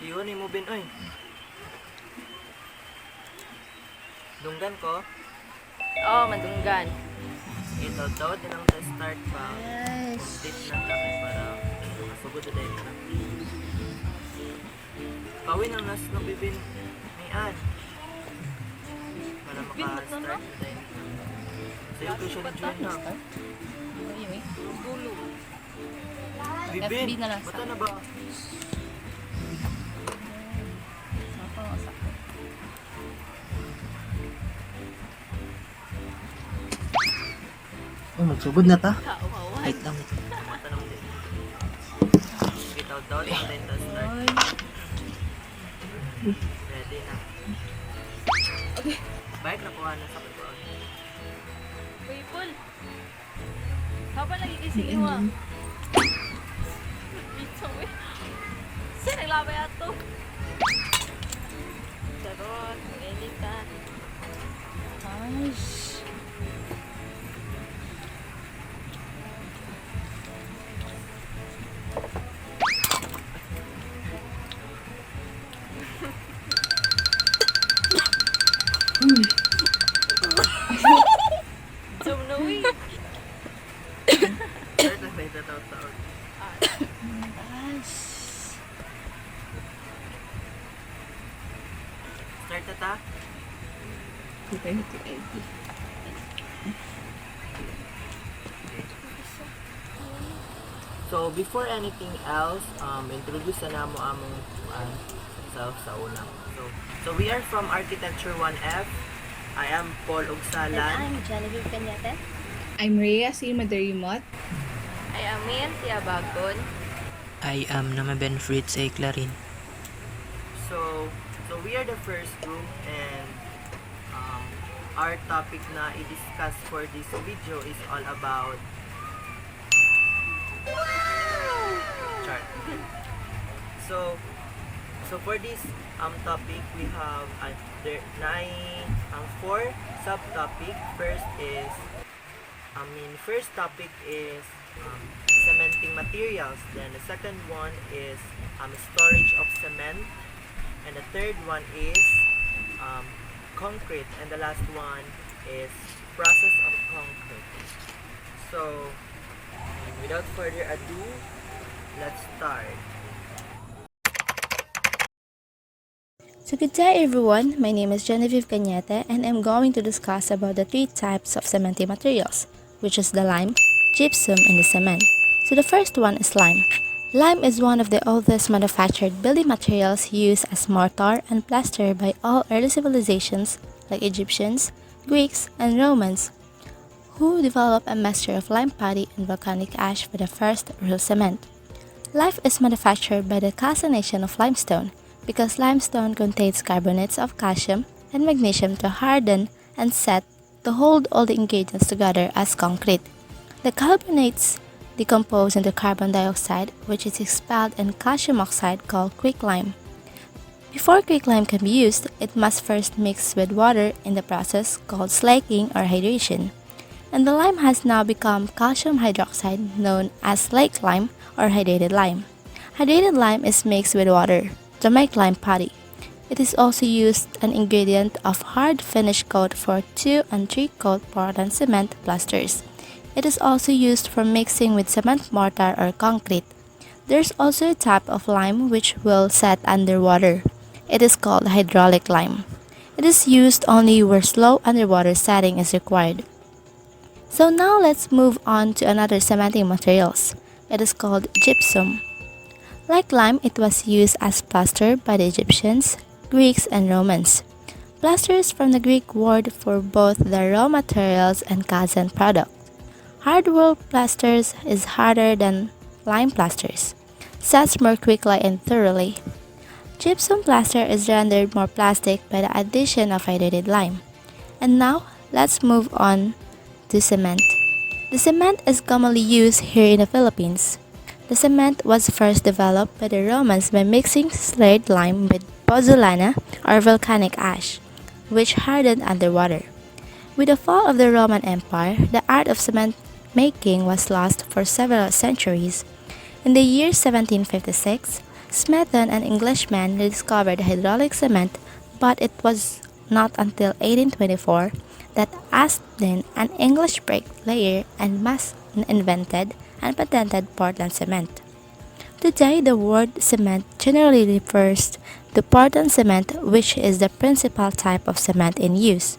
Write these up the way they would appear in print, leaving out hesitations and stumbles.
Yun, imubin, oy. Dunggan ko. Oo, madunggan. Itaw-taw din ang start pa. Tip na kami para masugod na dahil na. Kawin ang nas ng bibin ni Ann. Para maka-start na dahil na. Sa'yo ko siya ni June na. Dulo. Bibin, FB na lang bata na ba? Oh, magsugod na ta. Kauhawan. Wait lang. Mata na mo din. Itaw-taw din ang dahil na start. Ready na. Okay. Bike na kuha na sa katuan. Paypal. Haba lagi kising iwa. Ito eh. Saan naglabay ato? Charot. Ngayon Aish. Zoom na uwi. Start na tayo tataw-taw. Start na ta? So, before anything else, introduce na namo among self sa una. So we are from Architecture 1F. I am Paul And Ugsalan. I'm Genevieve Cañete. I'm Rhea C. Madarimot. Ay amin, siya bagon. I am Namaben Fritz A. Clarin. So we are the first group and our topic na i-discuss for this video is all about chart. So for this topic we have four subtopic. First topic is cementing materials. Then the second one is storage of cement, and the third one is concrete, and the last one is process of concrete. So without further ado, let's start. So good day everyone, my name is Genevieve Cañete and I'm going to discuss about the three types of cementing materials, which is the lime, gypsum, and the cement. So the first one is lime. Lime is one of the oldest manufactured building materials used as mortar and plaster by all early civilizations like Egyptians, Greeks, and Romans, who developed a mixture of lime putty and volcanic ash for the first real cement. Lime is manufactured by the calcination of limestone, because limestone contains carbonates of calcium and magnesium to harden and set to hold all the ingredients together as concrete. The carbonates decompose into carbon dioxide, which is expelled, and calcium oxide called quicklime. Before quicklime can be used, it must first mix with water in the process called slaking or hydration. And the lime has now become calcium hydroxide, known as slaked lime or hydrated lime. Hydrated lime is mixed with water to make lime putty. It is also used an ingredient of hard finish coat for 2 and 3 coat Portland cement plasters. It is also used for mixing with cement mortar or concrete. There's also a type of lime which will set underwater. It is called hydraulic lime. It is used only where slow underwater setting is required. So now let's move on to another cementing materials. It is called gypsum. Like lime, it was used as plaster by the Egyptians, Greeks, and Romans. Plaster is from the Greek word for both the raw materials and cousin product. Hard-rolled plasters is harder than lime plasters, sets more quickly and thoroughly. Gypsum plaster is rendered more plastic by the addition of hydrated lime. And now, let's move on to cement. The cement is commonly used here in the Philippines. The cement was first developed by the Romans by mixing slurred lime with pozzolana or volcanic ash, which hardened underwater. With the fall of the Roman Empire, the art of cement making was lost for several centuries. In the year 1756, Smithson, an Englishman, rediscovered hydraulic cement, but it was not until 1824 that Aston, an English bricklayer and mason, invented and patented Portland cement. Today, the word cement generally refers to Portland cement, which is the principal type of cement in use.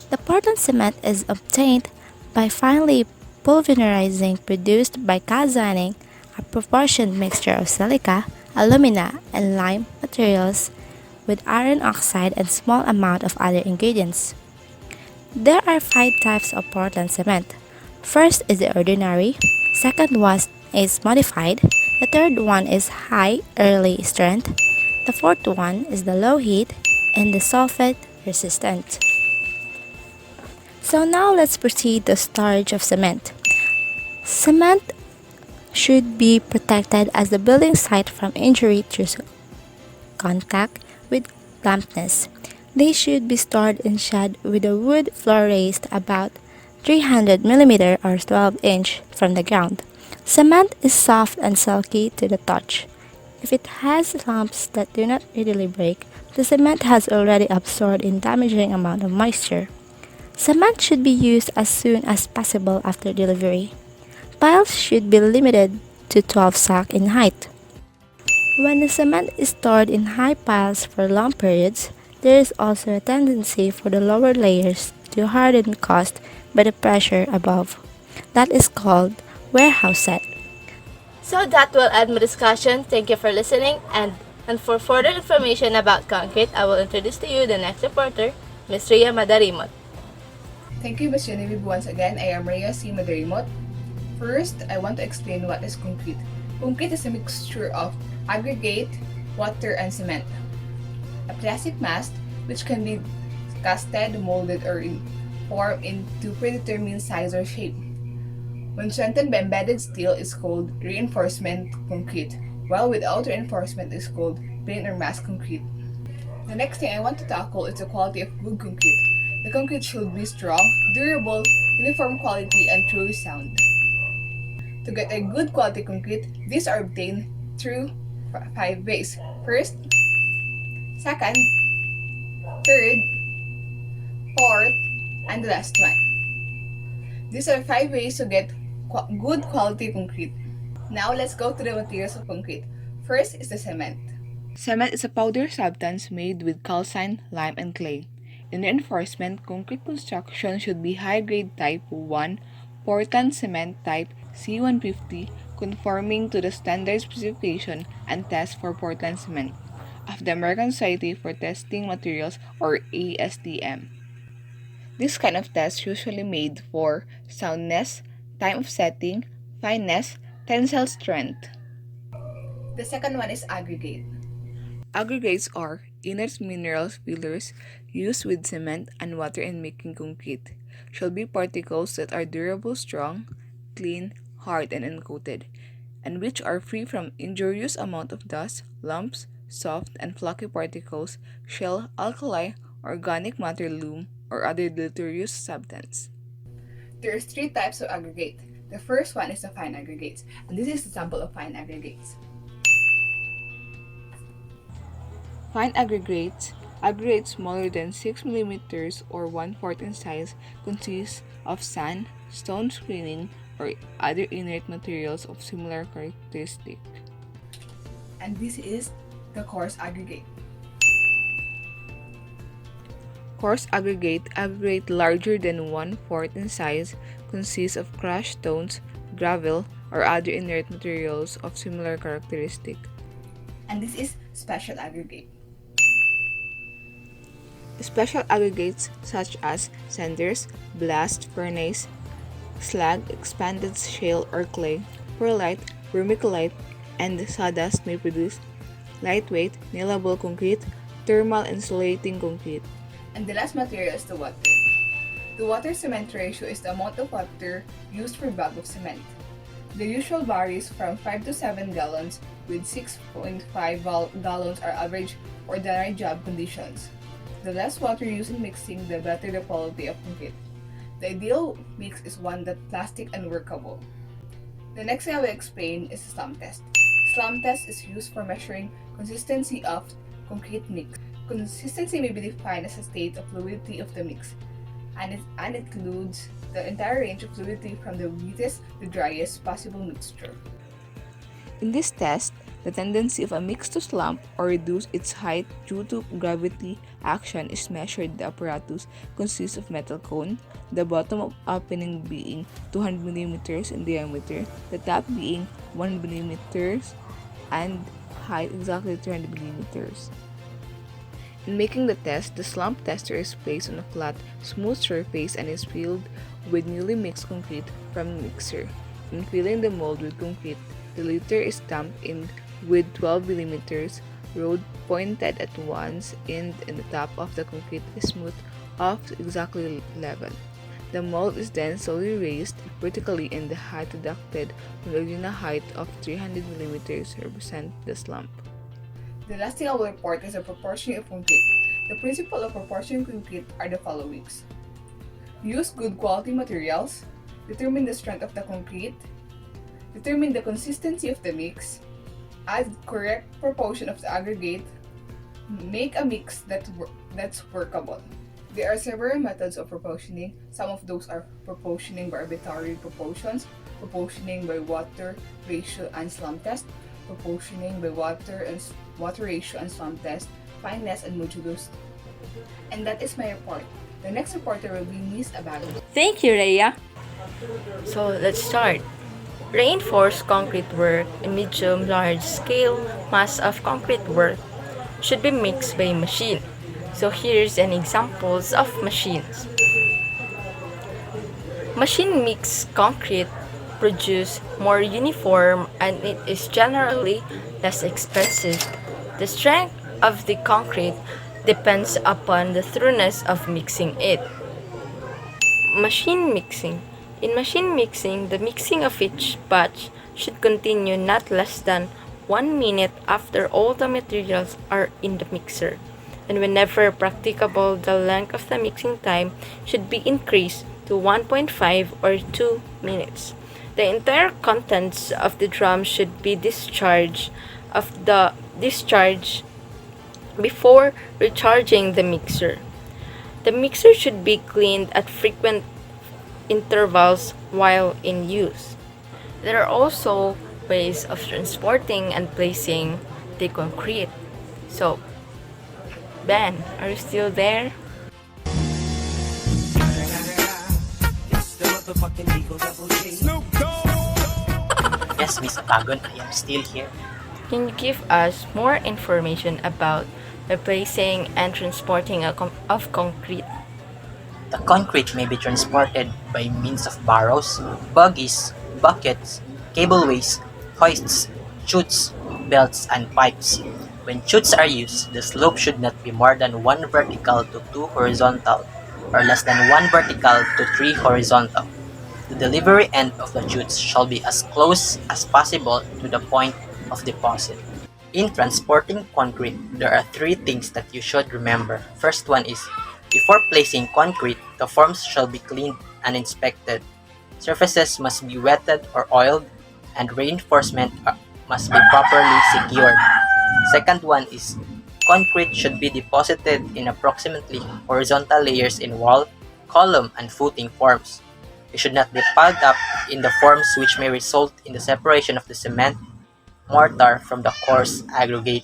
The Portland cement is obtained by finely pulverizing produced by calcining a proportioned mixture of silica, alumina, and lime materials with iron oxide and small amount of other ingredients. There are five types of Portland cement. First is the ordinary, second one is modified, the third one is high early strength, the fourth one is the low heat, and the sulfate resistant. So now let's proceed to storage of cement. Cement should be protected as the building site from injury through contact with dampness. They should be stored in shed with a wood floor raised about 300 mm or 12 inch from the ground. Cement is soft and silky to the touch. If it has lumps that do not readily break, the cement has already absorbed a damaging amount of moisture. Cement should be used as soon as possible after delivery. Piles should be limited to 12 sacks in height. When the cement is stored in high piles for long periods, there is also a tendency for the lower layers to harden caused by the pressure above. That is called warehouse set. So that will end my discussion. Thank you for listening, and for further information about concrete, I will introduce to you the next reporter, Ms. Ria Madarimot. Thank you, Ms. Genevieve. Once again, I am Rhea C. Madarimot. First, I want to explain what is concrete. Concrete is a mixture of aggregate, water, and cement. A plastic mass which can be casted, molded, or formed into predetermined size or shape. When strengthened by embedded steel, is called reinforcement concrete, while without reinforcement is called plain or mass concrete. The next thing I want to tackle is the quality of good concrete. The concrete should be strong, durable, uniform quality, and truly sound. To get a good quality concrete, these are obtained through 5 ways. First, second, third, fourth, and the last one. These are 5 ways to get good quality concrete. Now let's go to the materials of concrete. First is the cement. Cement is a powder substance made with calcine, lime, and clay. In reinforcement, concrete construction should be high-grade type 1, Portland cement type C150, conforming to the standard specification and test for Portland cement of the American Society for Testing Materials, or ASTM. This kind of test usually made for soundness, time of setting, fineness, tensile strength. The second one is aggregate. Aggregates are inert minerals fillers used with cement and water in making concrete. Should be particles that are durable, strong, clean, hard, and uncoated, and which are free from injurious amount of dust, lumps, soft and flaky particles, shell, alkali, organic matter, loam, or other deleterious substance. There are 3 types of aggregate. The first one is the fine aggregates, and this is a sample of fine aggregates. Fine aggregates, aggregates smaller than 6 mm or 1/4 in size, consist of sand, stone screening, or other inert materials of similar characteristic. And this is the coarse aggregate. Coarse aggregate larger than 1/4 in size, consists of crushed stones, gravel, or other inert materials of similar characteristic. And this is special aggregate. Special aggregates such as cinders, blast furnace, slag, expanded shale or clay, perlite, vermiculite, and sawdust may produce lightweight, nailable concrete, thermal insulating concrete. And the last material is the water. The water-cement ratio is the amount of water used per bag of cement. The usual varies from 5 to 7 gallons, with 6.5 gallons are average ordinary job conditions. The less water used in mixing, the better the quality of concrete. The ideal mix is one that's plastic and workable. The next thing I will explain is the slump test. slump test is used for measuring consistency of concrete mix. Consistency may be defined as a state of fluidity of the mix, and it includes the entire range of fluidity from the wettest to driest possible mixture. In this test, the tendency of a mix to slump or reduce its height due to gravity action is measured. The apparatus consists of metal cone, the bottom opening being 200 millimeters in diameter, the top being 1 millimeters, and height exactly 300 millimeters. In making the test, the slump tester is placed on a flat, smooth surface and is filled with newly mixed concrete from the mixer. In filling the mold with concrete, the liter is dumped in with 12 millimeters rod pointed at once end, and the top of the concrete is smoothed off to exactly level. The mold is then slowly raised vertically and the height deducted from the original height of 300 millimeters to represent the slump. The last thing I will report is the proportioning of concrete. The principle of proportioning concrete are the following. Use good quality materials, determine the strength of the concrete, determine the consistency of the mix, add correct proportion of the aggregate, make a mix that's workable. There are several methods of proportioning. Some of those are proportioning by arbitrary proportions, proportioning by water ratio and slump test, proportioning by water ratio and slump test, fineness and modulus. And that is my report. The next reporter will be Miss Abago. Thank you, Rhea. So let's start. Reinforced concrete work, a medium large scale mass of concrete work should be mixed by machine. So here's an examples of machines. Machine mix concrete produce more uniform and it is generally less expensive. The strength of the concrete depends upon the thoroughness of mixing it. Machine mixing. In machine mixing, the mixing of each batch should continue not less than 1 minute after all the materials are in the mixer. And whenever practicable, the length of the mixing time should be increased to 1.5 or 2 minutes. The entire contents of the drum should be discharged before recharging the mixer. The mixer should be cleaned at frequent intervals while in use. There are also ways of transporting and placing the concrete. So, Ben, are you still there? Yes, Miss Abagon, I am still here. Can you give us more information about the placing and transporting of concrete? The concrete may be transported by means of barrows, buggies, buckets, cableways, hoists, chutes, belts, and pipes. When chutes are used, the slope should not be more than 1 vertical to 2 horizontal, or less than 1 vertical to 3 horizontal. The delivery end of the chutes shall be as close as possible to the point of deposit. In transporting concrete, there are 3 things that you should remember. First one is, before placing concrete, the forms shall be cleaned and inspected. Surfaces must be wetted or oiled, and reinforcement must be properly secured. Second one is, concrete should be deposited in approximately horizontal layers in wall, column, and footing forms. It should not be piled up in the forms which may result in the separation of the cement, mortar from the coarse aggregate.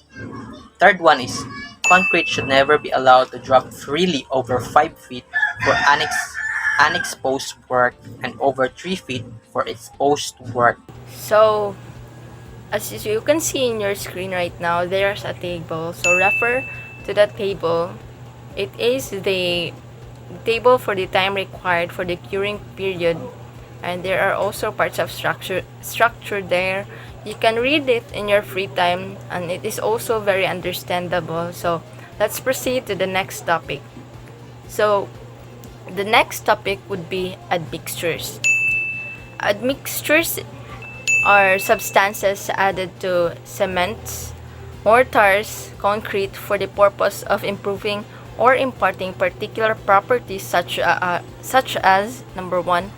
Third one is, concrete should never be allowed to drop freely over 5 feet for unexposed work and over 3 feet for exposed work. So, as you can see in your screen right now, there's a table. So refer to that table. It is the table for the time required for the curing period, and there are also parts of structure there. You can read it in your free time, and it is also very understandable. So let's proceed to the next topic. So the next topic would be admixtures. Admixtures are substances added to cements, mortars, concrete for the purpose of improving or imparting particular properties such as number 1,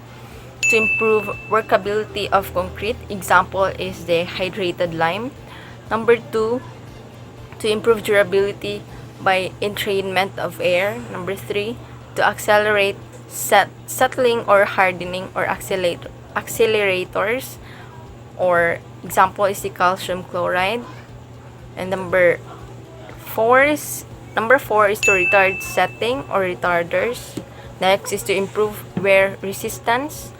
to improve workability of concrete. Example is the hydrated lime, Number 2, to improve durability by entrainment of air. Number 3, to accelerate settling or hardening or accelerators, or example is the calcium chloride. And number 4 is to retard setting or retarders. Next is to improve wear resistance.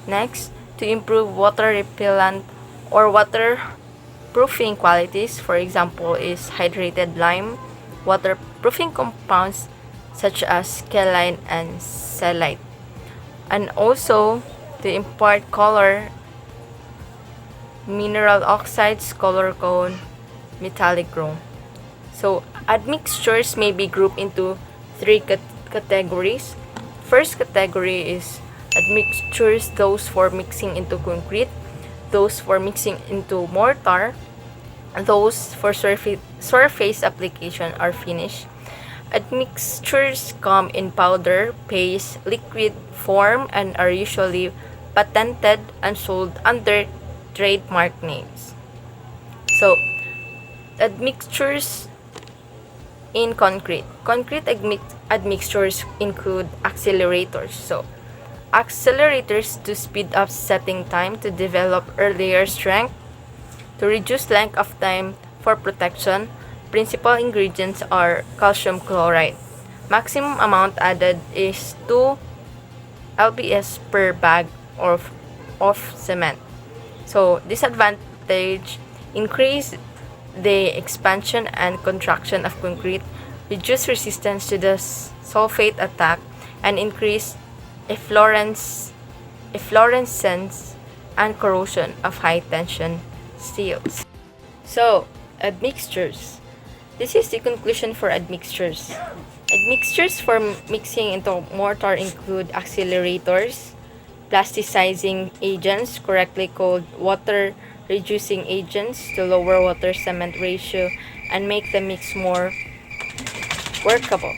Next, to improve water repellent or waterproofing qualities. For example is hydrated lime, waterproofing compounds such as kaolin and selite. And also to impart color, mineral oxides, color cone, metallic chrome. So admixtures may be grouped into 3 categories. First category is admixtures, those for mixing into concrete, those for mixing into mortar, those for surface application or finish. Admixtures come in powder, paste, liquid form and are usually patented and sold under trademark names. So, admixtures in concrete. Concrete admixtures include accelerators. So, accelerators to speed up setting time, to develop earlier strength, to reduce length of time for protection. Principal ingredients are calcium chloride. Maximum amount added is 2 lbs per bag of cement. So, disadvantage, increase the expansion and contraction of concrete, reduce resistance to the sulfate attack, and increase efflorescence and corrosion of high tension steels. So, admixtures. This is the conclusion for admixtures. Admixtures for mixing into mortar include accelerators, plasticizing agents, correctly called water reducing agents, to lower water cement ratio and make the mix more workable,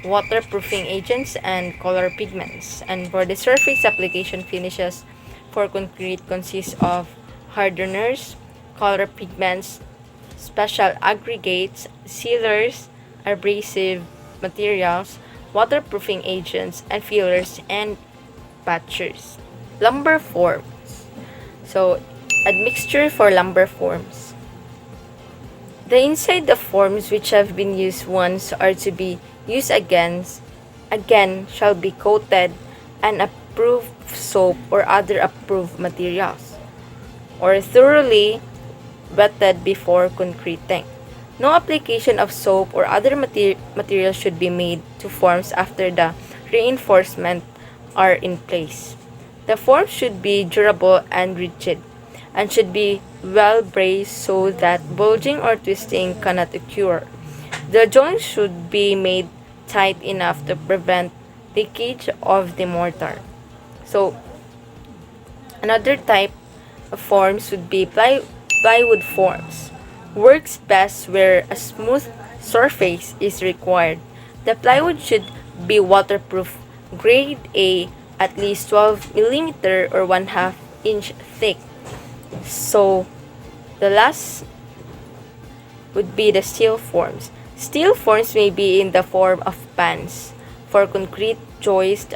waterproofing agents, and color pigments. And for the surface application finishes for concrete consists of hardeners, color pigments, special aggregates, sealers, abrasive materials, waterproofing agents, and fillers and patchers. Lumber forms. So, admixture for lumber forms. The inside of forms which have been used once are to be used again shall be coated and approved soap or other approved materials, or thoroughly wetted before concreting. No application of soap or other materials should be made to forms after the reinforcement are in place. The forms should be durable and rigid, and should be well braced so that bulging or twisting cannot occur. The joints should be made tight enough to prevent leakage of the mortar. So, another type of forms would be plywood forms. Works best where a smooth surface is required. The plywood should be waterproof, grade A, at least 12 millimeter or 1/2 inch thick. So, the last would be the steel forms. Steel forms may be in the form of pans for concrete joist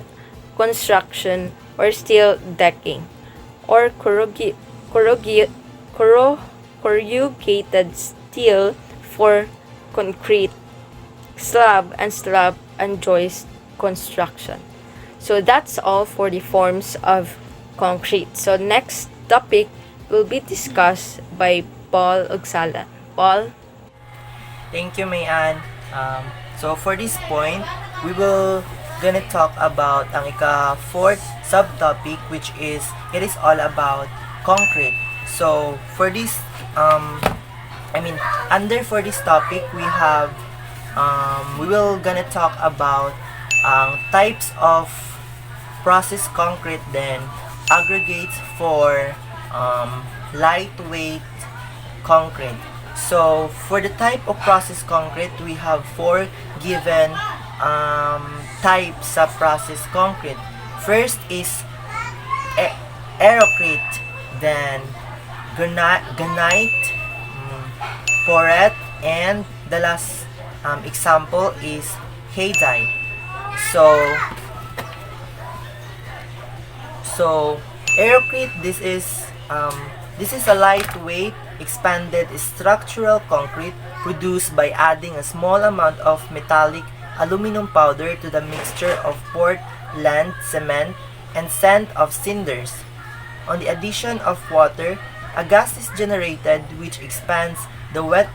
construction or steel decking, or corrugated steel for concrete slab and joist construction. So that's all for the forms of concrete. So next topic will be discussed by Paul Ugsala. Paul? Thank you, Mayan. So for this point, we will gonna talk about ang ika-fourth subtopic, which is, it is all about concrete. So for this, for this topic, we have, we will gonna talk about types of processed concrete, then aggregates for lightweight concrete. So for the type of processed concrete, we have 4 given types of processed concrete. First is aerocrete, then granite, porette, and the last example is haydite. So aerocrete, this is a lightweight expanded structural concrete produced by adding a small amount of metallic aluminum powder to the mixture of Portland cement and sand of cinders. On the addition of water, a gas is generated which expands the wet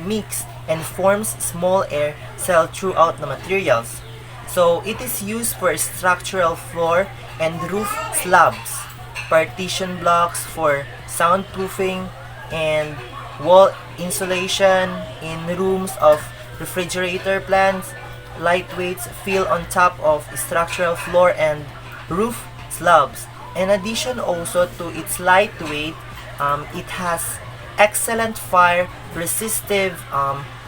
mix and forms small air cells throughout the materials. So it is used for structural floor and roof slabs, partition blocks for soundproofing, and wall insulation in rooms of refrigerator plants. Lightweights fill on top of structural floor and roof slabs. In addition also to its lightweight, it has excellent fire resistive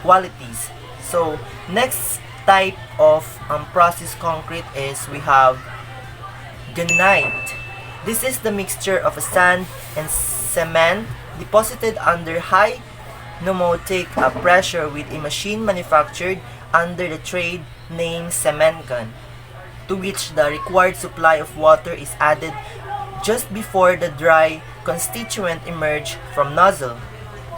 qualities. So next type of processed concrete is we have granite. This is the mixture of sand and cement deposited under high pneumatic pressure with a machine manufactured under the trade name cement gun, to which the required supply of water is added just before the dry constituent emerge from nozzle.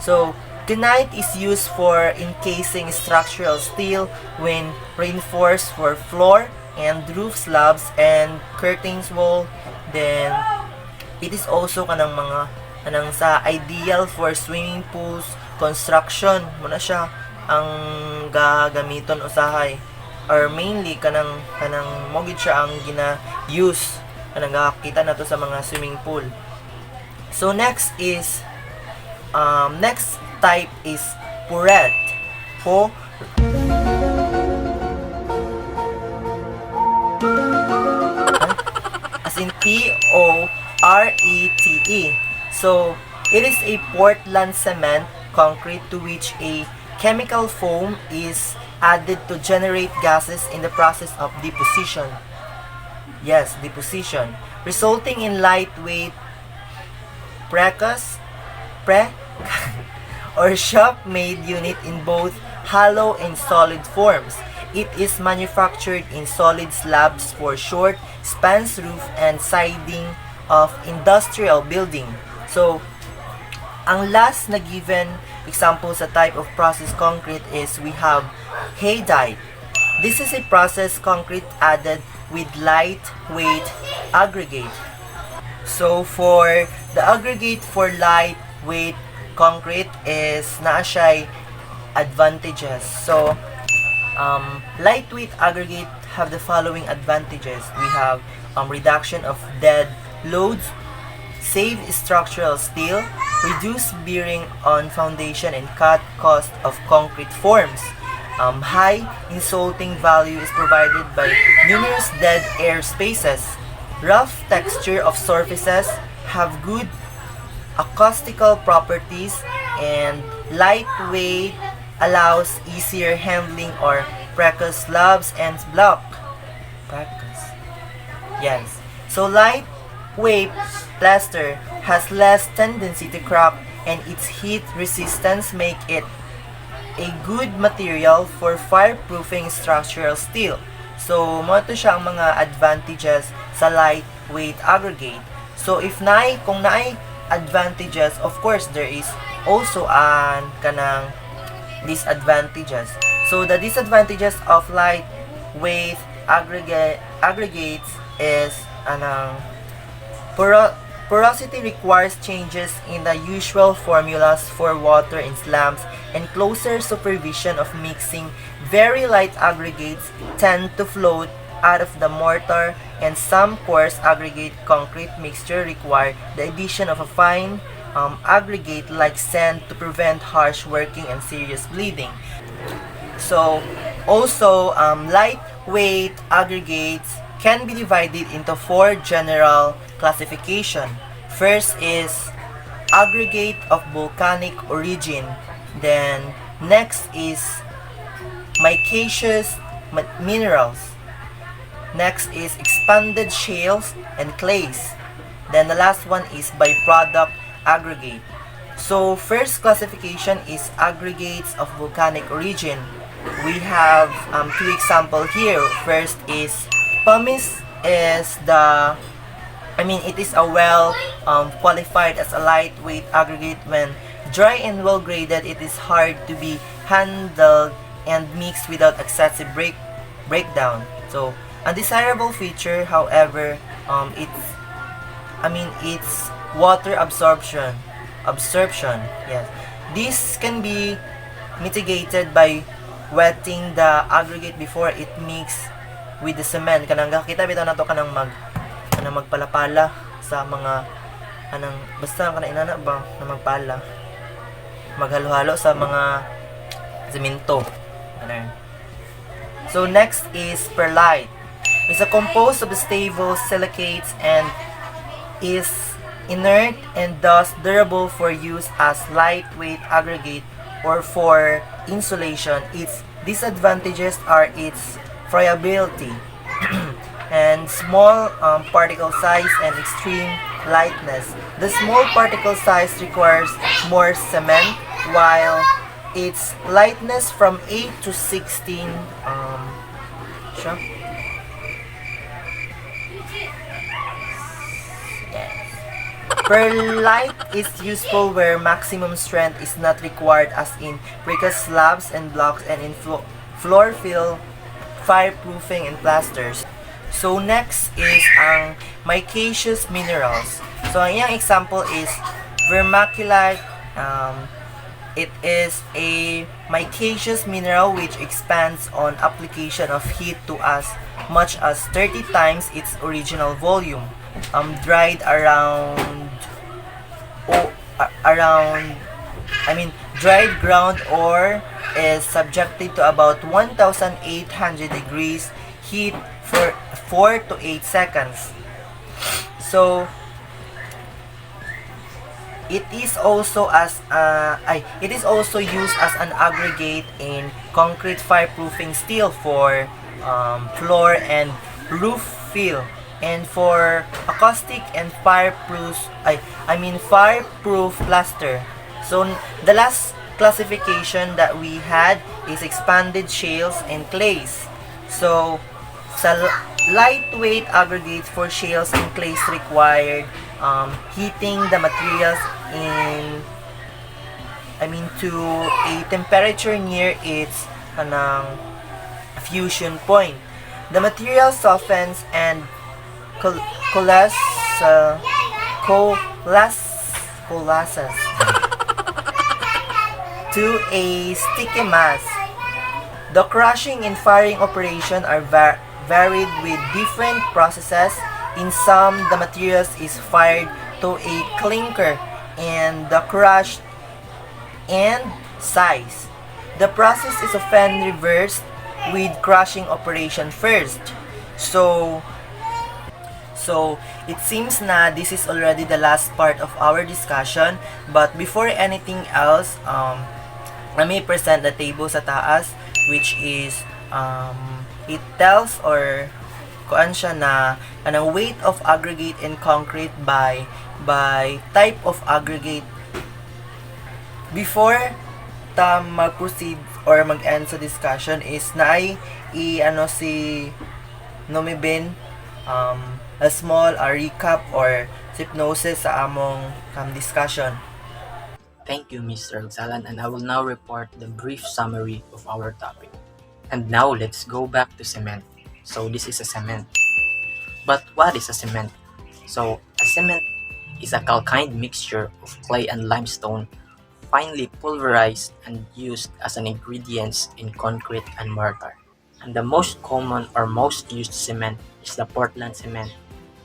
So granite is used for encasing structural steel when reinforced for floor and roof slabs and curtains wall. Then it is also kanang mga sa ideal for swimming pools construction mo na siya ang gagamiton usahay, or mainly kanang mogid siya ang gina-use kanang gakita nato sa mga swimming pool. So next type is porette. As in Porete. So it is a Portland cement concrete to which a chemical foam is added to generate gases in the process of deposition. Yes, deposition, resulting in lightweight precast or shop-made unit in both hollow and solid forms. It is manufactured in solid slabs for short spans roof and siding of industrial building. So, ang last na given example sa type of processed concrete is we have haydite. This is a processed concrete added with lightweight aggregate. So for the aggregate for lightweight concrete is naa siya'y advantages. So lightweight aggregate have the following advantages. We have reduction of dead loads, save structural steel, reduce bearing on foundation, and cut cost of concrete forms. High insulting value is provided by numerous dead air spaces. Rough texture of surfaces, have good acoustical properties, and lightweight allows easier handling or precast slabs and block. Yes. So lightweight plaster has less tendency to crack, and its heat resistance make it a good material for fireproofing structural steel. So, mo to siya ang mga advantages sa lightweight aggregate. So, kung naay advantages, of course, there is also an kanang disadvantages. So, the disadvantages of lightweight aggregates is porosity requires changes in the usual formulas for water in slams, and closer supervision of mixing. Very light aggregates tend to float out of the mortar, and some coarse aggregate concrete mixture require the addition of a fine aggregate like sand to prevent harsh working and serious bleeding. So, also, lightweight aggregates can be divided into 4 general classification. First is aggregate of volcanic origin. Then next is micaceous minerals. Next is expanded shales and clays. Then the last one is byproduct aggregate. So first classification is aggregates of volcanic origin. We have two examples here. First is pumice is it is a well qualified as a lightweight aggregate. When dry and well graded, it is hard to be handled and mixed without excessive breakdown. So undesirable feature, however, it's water absorption. Yes, this can be mitigated by wetting the aggregate before it mix with the cement. Kanang kita bitaw nato kanang magpalapala sa mga basta kanang inana ba na magpala maghalo-halo sa mga semento. So next is perlite. It's a composed of stable silicates and is inert and thus durable for use as lightweight aggregate or for insulation. Its disadvantages are its friability and small particle size and extreme lightness. The small particle size requires more cement, while its lightness from 8 to 16 siya? Perlite is useful where maximum strength is not required, as in precast slabs and blocks and in floor fill, fireproofing, and plasters. So next is ang micaceous minerals. So ang iyang example is vermiculite. It is a micaceous mineral which expands on application of heat to as much as 30 times its original volume. Dried dried ground ore is subjected to about 1,800 degrees heat for 4 to 8 seconds. So it is also used as an aggregate in concrete fireproofing steel for floor and roof fill, and for acoustic and fireproof plaster. So the last classification that we had is expanded shales and clays. So sa lightweight aggregates for shales and clays required heating the materials to a temperature near its fusion point. The material softens and coalesces to a sticky mass. The crushing and firing operation are varied with different processes. In some, the materials is fired to a clinker and the crushed and size. The process is often reversed with crushing operation first. So it seems na this is already the last part of our discussion, but before anything else, let me present the table sa taas, which is it tells or kuan siya na anong weight of aggregate in concrete by type of aggregate. Before ta mag-proceed or mag-end sa discussion is naay si Nomibin a small recap or hypnosis sa among discussion. Thank you, Mr. Agsalan, and I will now report the brief summary of our topic. And now let's go back to cement. So this is a cement. But what is a cement? So a cement is a calcined mixture of clay and limestone, finely pulverized and used as an ingredient in concrete and mortar. And the most common or most used cement is the Portland cement.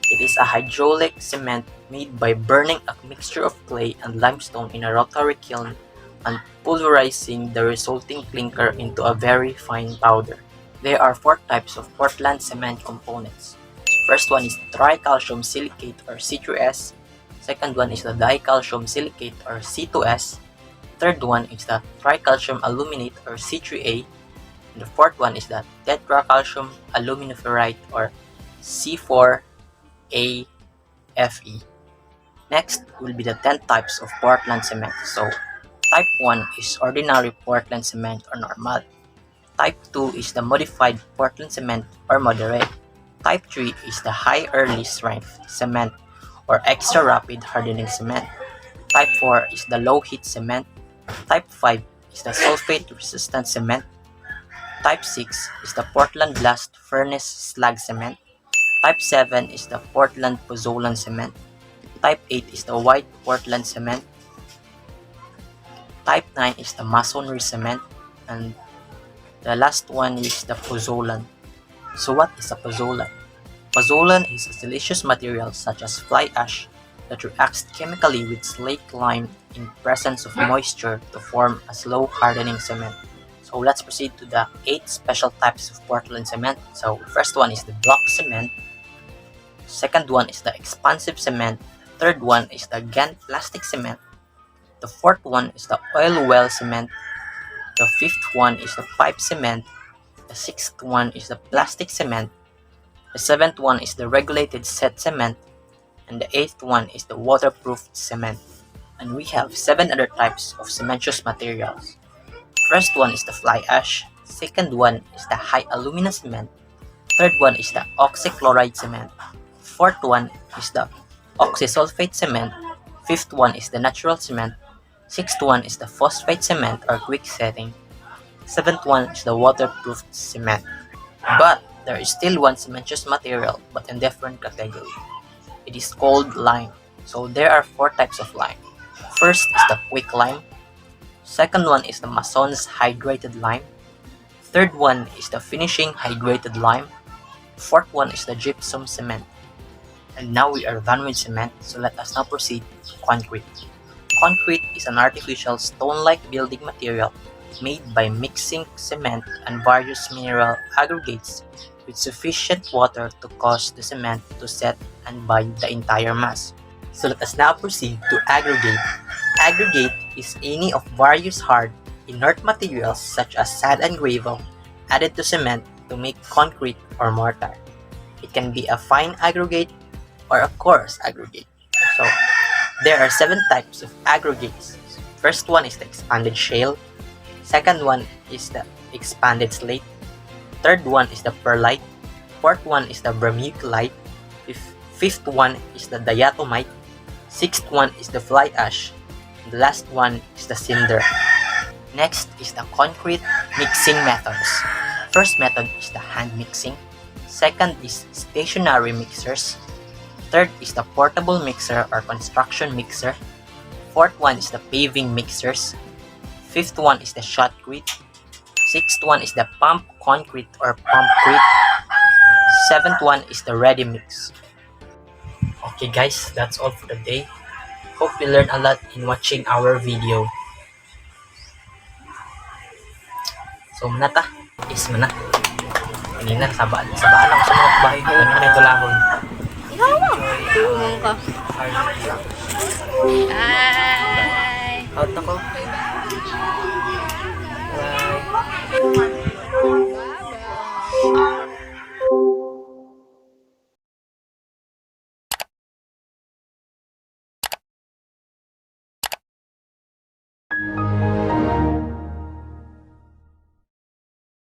It is a hydraulic cement made by burning a mixture of clay and limestone in a rotary kiln and pulverizing the resulting clinker into a very fine powder. There are 4 types of Portland cement components. First one is tricalcium silicate or C3S. Second one is the dicalcium silicate or C2S. Third one is the tricalcium aluminate or C3A. And the fourth one is the tetracalcium aluminiferrite or C4AFE. Next will be the 10 types of Portland cement. So, type 1 is ordinary Portland cement or normal. Type 2 is the modified Portland cement or moderate. Type 3 is the high early strength cement or extra rapid hardening cement. Type 4 is the low heat cement. Type 5 is the sulfate resistant cement. Type 6 is the Portland blast furnace slag cement. Type 7 is the Portland pozzolan cement. Type 8 is the white Portland cement. Type 9 is the masonry cement. And the last one is the pozzolan. So what is a pozzolan? Pozzolan is a siliceous material such as fly ash that reacts chemically with slaked lime in presence of moisture to form a slow hardening cement. So let's proceed to the 8 special types of Portland cement. So first one is the block cement. Second one is the expansive cement. Third one is the Gantt plastic cement. The fourth one is the oil well cement. The fifth one is the pipe cement. The sixth one is the plastic cement. The seventh one is the regulated set cement. And the eighth one is the waterproof cement. And we have 7 other types of cementitious materials. First one is the fly ash. Second one is the high alumina cement. Third one is the oxychloride cement. Fourth one is the oxysulfate cement. Fifth one is the natural cement. Sixth one is the phosphate cement or quick setting. Seventh one is the waterproof cement. But there is still one cementitious material but in different category. It is called lime. So there are 4 types of lime. First is the quick lime. Second one is the Mason's hydrated lime. Third one is the finishing hydrated lime. Fourth one is the gypsum cement. And now we are done with cement, so let us now proceed to concrete. Concrete is an artificial stone-like building material made by mixing cement and various mineral aggregates with sufficient water to cause the cement to set and bind the entire mass. So let us now proceed to aggregate. Aggregate is any of various hard, inert materials such as sand and gravel added to cement to make concrete or mortar. It can be a fine aggregate or a coarse aggregate. So there are 7 types of aggregates. First one is the expanded shale. Second one is the expanded slate. Third one is the perlite. Fourth one is the vermiculite. Fifth one is the diatomite. Sixth one is the fly ash. The last one is the cinder. Next is the concrete mixing methods. First method is the hand mixing. Second is stationary mixers. Third is the portable mixer or construction mixer. Fourth one is the paving mixers. Fifth one is the shotcrete. Sixth one is the pump concrete or pumpcrete. Seventh one is the ready mix. Okay guys, that's all for today. Hope you learned a lot in watching our video. So manata, is mana. Kanina sabaan ako sa mga bahay ko kanina may tulahon. Tulungan ka. Archi. Bye! Out na ko.